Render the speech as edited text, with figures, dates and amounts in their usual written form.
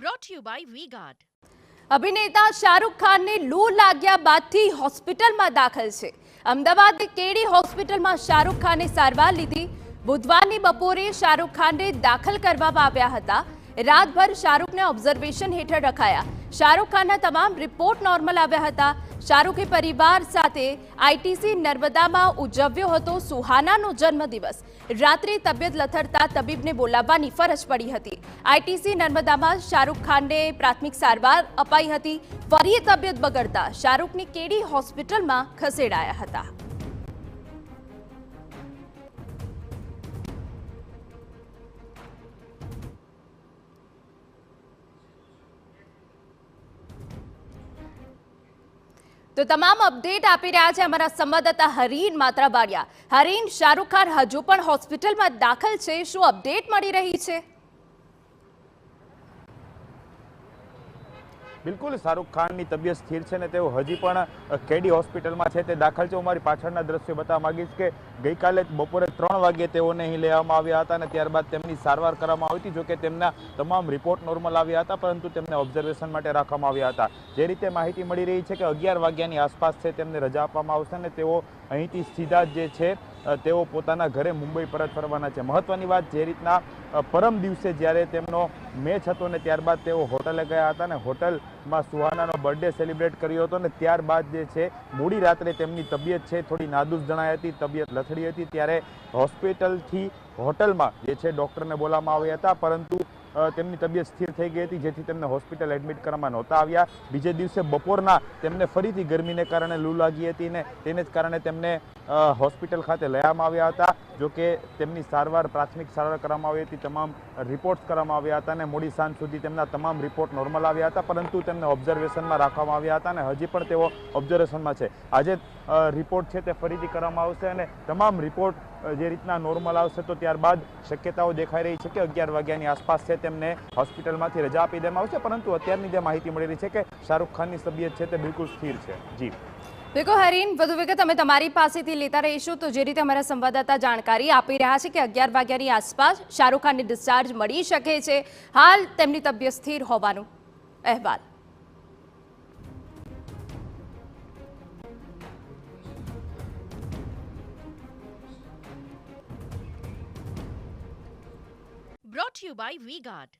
brought to you by V-Guard. અભિનેતા શાહરુખ ખાનને લૂ લાગ્યા બાદથી હોસ્પિટલમાં દાખલ છે. અમદાવાદની કેડી હોસ્પિટલમાં શાહરુખ ખાને સારવાર લીધી. બુધવારની બપોરે શાહરુખ ખાનને દાખલ કરવામાં આવ્યા હતા. રાતભર શાહરુખને ઓબ્ઝર્વેશન હેઠળ રખાયા. શાહરુખ ખાનના તમામ રિપોર્ટ નોર્મલ આવ્યા હતા. શાહરુખે પરિવાર સાથે આઈટીસી નર્મદામાં ઉજવ્યો હતો સુહાનાનો જન્મદિવસ. રાત્રે તબિયત લથડતા તબીબને બોલાવવાની ફરજ પડી હતી. આઈટીસી નર્મદામાં શાહરુખ ખાનને પ્રાથમિક સારવાર અપાઈ હતી. ફરી તબિયત બગડતા શાહરુખની કેડી હોસ્પિટલમાં ખસેડાયા હતા. તો તમામ અપડેટ આપી રહ્યા છે અમારા સંવાદદાતા હરીન માત્રાબારિયા. હરીન, શાહરુખ ખાન હજુ પણ હોસ્પિટલમાં દાખલ છે, શું અપડેટ મળી રહી છે? બિલકુલ, શાહરુખ ખાનની તબિયત સ્થિર છે ને તેઓ હજી પણ કેડી હોસ્પિટલમાં છે તે દાખલ છે. હું મારી પાછળના દ્રશ્યો બતાવવા માંગીશ કે ગઈકાલે બપોરે 3 વાગ્યે તેઓને અહીં લેવામાં આવ્યા હતા અને ત્યારબાદ તેમની સારવાર કરવામાં આવી હતી. જોકે તેમના તમામ રિપોર્ટ નોર્મલ આવ્યા હતા, પરંતુ તેમને ઓબ્ઝર્વેશન માટે રાખવામાં આવ્યા હતા. જે રીતે માહિતી મળી રહી છે કે 11 વાગ્યાની આસપાસ છે તેમને રજા આપવામાં આવશે અને તેઓ અહીંથી સીધા જે છે તેઓ પોતાના ઘરે મુંબઈ પરત ફરવાના છે. મહત્વની વાત, જે રીતના પરમ દિવસે જ્યારે તેમનો મેચ હતો ને ત્યારબાદ તેઓ હોટલે ગયા હતા ને હોટલમાં સુહાનાનો બર્થડે સેલિબ્રેટ કર્યો હતો ને ત્યારબાદ જે છે મોડી રાત્રે તેમની તબિયત છે થોડી નાદુસ જણાઈ હતી, તબિયત લથડી હતી. ત્યારે હોસ્પિટલથી હોટલમાં જે છે ડૉક્ટરને બોલાવવામાં આવ્યા હતા, પરંતુ તેમની તબિયત સ્થિર થઈ ગઈ હતી, જેથી તેમને હોસ્પિટલ એડમિટ કરવામાં નહોતા આવ્યા. બીજે દિવસે બપોરના તેમને ફરીથી ગરમીને કારણે લૂ લાગી હતી ને તેને જ કારણે તેમને હોસ્પિટલ ખાતે લેવામાં આવ્યા હતા. જોકે તેમની સારવાર પ્રાથમિક સારવાર કરવામાં આવી હતી, તમામ રિપોર્ટ્સ કરવામાં આવ્યા હતા અને મોડી સાંજ સુધી તેમના તમામ રિપોર્ટ નોર્મલ આવ્યા હતા, પરંતુ તેમને ઓબ્ઝર્વેશનમાં રાખવામાં આવ્યા હતા અને હજી પણ તેઓ ઓબ્ઝર્વેશનમાં છે. આજે રિપોર્ટ છે તે ફરીથી કરવામાં આવશે અને તમામ રિપોર્ટ જે રીતના નોર્મલ આવશે તો ત્યારબાદ શક્યતાઓ દેખાઈ રહી છે કે 11 વાગ્યાની આસપાસ છે તેમને હોસ્પિટલમાંથી રજા આપી દેવામાં આવશે. પરંતુ અત્યારની જે માહિતી મળી રહી છે કે શાહરુખ ખાનની તબિયત છે તે બિલકુલ સ્થિર છે. જી બિલકુલ હરીન, વધુ વિગત અમે તમારી પાસેથી લેતા રહીશું. તો જે રીતે અમારા સંવાદદાતા જાણકારી આપી રહ્યા છે કે 11 વાગ્યાની આસપાસ શાહરુખ ખાનને ડિસ્ચાર્જ મળી શકે છે. હાલ તેમની તબિયત સ્થિર હોવાનું અહેવાલ. Brought to you by V-Guard.